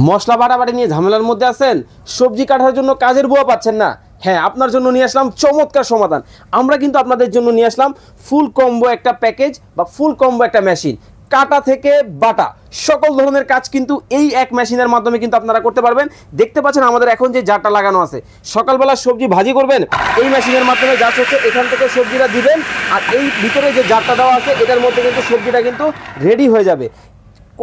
মশলা বাটাবাটি নিয়ে ঝামেলার মধ্যে আছেন, সবজি কাটার জন্য কাজের বুয়া পাচ্ছেন না? হ্যাঁ, আপনার জন্য নিয়ে আসলাম চমৎকার সমাধান। আমরা কিন্তু আপনাদের জন্য নিয়ে আসলাম ফুল কম্বো একটা প্যাকেজ বা ফুল কম্বো একটা মেশিন। কাটা থেকে বাটা সকল ধরনের কাজ কিন্তু এই এক মেশিনের মাধ্যমে কিন্তু আপনারা করতে পারবেন। দেখতে পাচ্ছেন আমাদের এখন যে জারটা লাগানো আছে, সকালবেলা সবজি ভাজি করবেন এই মেশিনের মাধ্যমে জাস্ট হচ্ছে এখান থেকে সবজিটা দিবেন, আর এই ভিতরে যে জারটা দেওয়া আছে এটার মধ্যে কিন্তু সবজিটা কিন্তু রেডি হয়ে যাবে।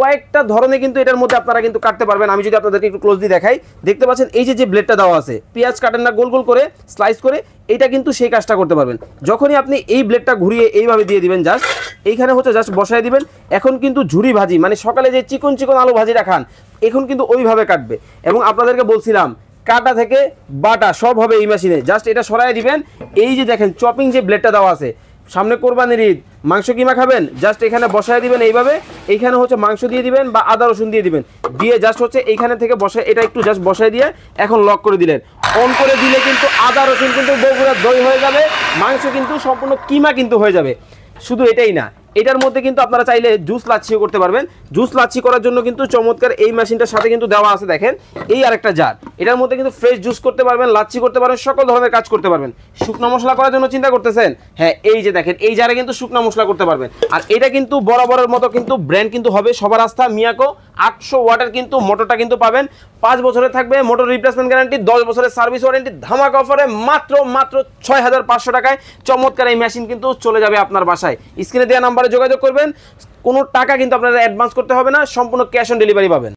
কয়েকটা ধরনে কিন্তু এটার মধ্যে আপনারা কিন্তু কাটতে পারবেন। আমি যদি আপনাদেরকে একটু ক্লোজলি দেখাই, দেখতে পাচ্ছেন এই যে ব্লেডটা দেওয়া আছে, পেঁয়াজ কাটেন না গোল গোল করে স্লাইস করে, এটা কিন্তু সেই কাজটা করতে পারবেন। যখনই আপনি এই ব্লেডটা ঘুরিয়ে এইভাবে দিয়ে দিবেন, জাস্ট এইখানে হচ্ছে জাস্ট বসায় দিবেন। এখন কিন্তু ঝুরি ভাজি মানে সকালে যে চিকন চিকন আলু ভাজিটা খান, এখন কিন্তু ওইভাবে কাটবে। এবং আপনাদেরকে বলছিলাম কাটা থেকে বাটা সব হবে এই মেশিনে। জাস্ট এটা সরাই দিবেন। এই যে দেখেন চপিং যে ব্লেডটা দেওয়া আছে, সামনে কোরবানির ঈদ, মাংস কিমা খাবেন, জাস্ট এখানে বসায় দিবেন এইভাবে। এইখানে হচ্ছে মাংস দিয়ে দিবেন বা আদা রসুন দিয়ে দিবেন, দিয়ে জাস্ট হচ্ছে এইখানে থেকে বসায় এটা একটু জাস্ট বসায় দিয়ে এখন লক করে দিলেন। অন করে দিলে কিন্তু আদা রসুন কিন্তু বগুড়ার দই হয়ে যাবে, মাংস কিন্তু সম্পূর্ণ কিমা কিন্তু হয়ে যাবে। শুধু এটাই না, এটার মধ্যে কিন্তু আপনারা চাইলে জুস লাচ্ছিও করতে পারবেন। জুস লাচ্ছি করার জন্য কিন্তু চমৎকার এই মেশিনটার সাথে কিন্তু দেওয়া আছে, দেখেন এই আরেকটা জার। এটার মধ্যে কিন্তু ফ্রেশ জুস করতে পারবেন, লাচ্ছি করতে পারবেন, সকল ধরনের কাজ করতে পারবেন। শুকনো মশলা করার জন্য চিন্তা করতেছেন, হ্যাঁ এই যে দেখেন এই জারে কিন্তু শুকনো মশলা করতে পারবেন। আর এটা কিন্তু বরাবরের মতো কিন্তু ব্র্যান্ড কিন্তু হবে সবার আস্থা মিয়াকো। 800 ওয়াটের কিন্তু মোটরটা কিন্তু পাবেন, 5 বছরের থাকবে মোটর রিপ্লেসমেন্ট গ্যারান্টি, 10 বছরের সার্ভিস ওয়ারেন্টি। ধামাকা অফারে মাত্র 6500 টাকায় চমৎকার এই মেশিন কিন্তু চলে যাবে আপনার বাসায়। স্ক্রিনে দেওয়া নাম্বারে যোগাযোগ করবেন। কোনো টাকা কিন্তু আপনারা অ্যাডভান্স করতে হবে না, সম্পূর্ণ ক্যাশ অন ডেলিভারি পাবেন।